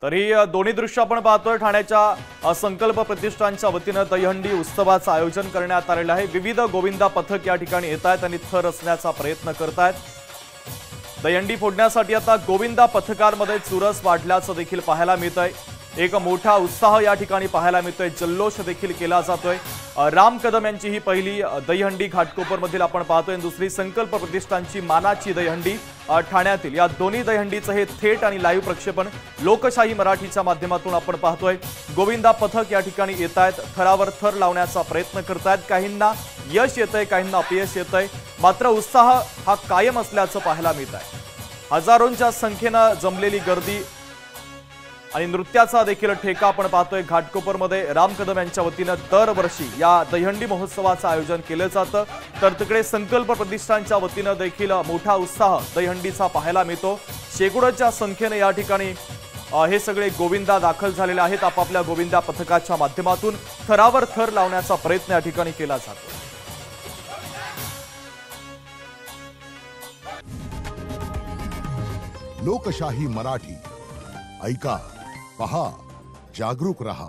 तरी दोन्ही दृश्य आपण पाहतोय। ठाण्याच्या संकल्प प्रतिष्ठानच्या वतीने दहीहंडी उत्सवाचं आयोजन करण्यात आलेलं आहे। विविध गोविंदा पथक या ठिकाणी येत आहेत आणि थर रचण्याचा प्रयत्न करत आहेत। दहीहंडी फोडण्यासाठी आता गोविंदा पथकांमध्ये चुरस वाढल्याचं देखील पाहायला मिळतंय। एक मोठा उत्साह या ठिकाणी पाहायला मिळतोय, जल्लोष देखील केला जातोय। राम कदम यांची ही पहिली दहीहंडी घाटकोपरमधील आपण पाहतोय। दुसरी संकल्प प्रतिष्ठानची मानाची दहीहंडी ठाण्यातील। या दोन्ही दहीहंडीचं हे थेट आणि लाईव्ह प्रक्षेपण लोकशाही मराठीच्या माध्यमातून आपण पाहतोय। गोविंदा पथक या ठिकाणी येत आहेत, थरावर थर लावण्याचा प्रयत्न करतायत। काहींना यश येतंय, काहींना अपयश येतंय, मात्र उत्साह हा कायम असल्याचं पाहायला मिळत आहे। हजारोंच्या संख्येने जमलेली गर्दी आणि नृत्याचा देखील ठेका आपण पाहतोय। घाटकोपरमध्ये राम कदम यांच्या वतीने दरवर्षी या दहीहंडी महोत्सवाचं आयोजन केलं जातं, तर तिकडे संकल्प प्रतिष्ठानच्या वतीने देखील मोठा उत्साह दहीहंडीचा पाहायला मिळतो। शेकडोच्या संख्येने या ठिकाणी हे सगळे गोविंदा दाखल झालेले आहेत। आपापल्या गोविंदा पथकाच्या माध्यमातून थरावर थर लावण्याचा प्रयत्न या ठिकाणी केला जातो। लोकशाही मराठी ऐका, पहा, जागरूक रहा।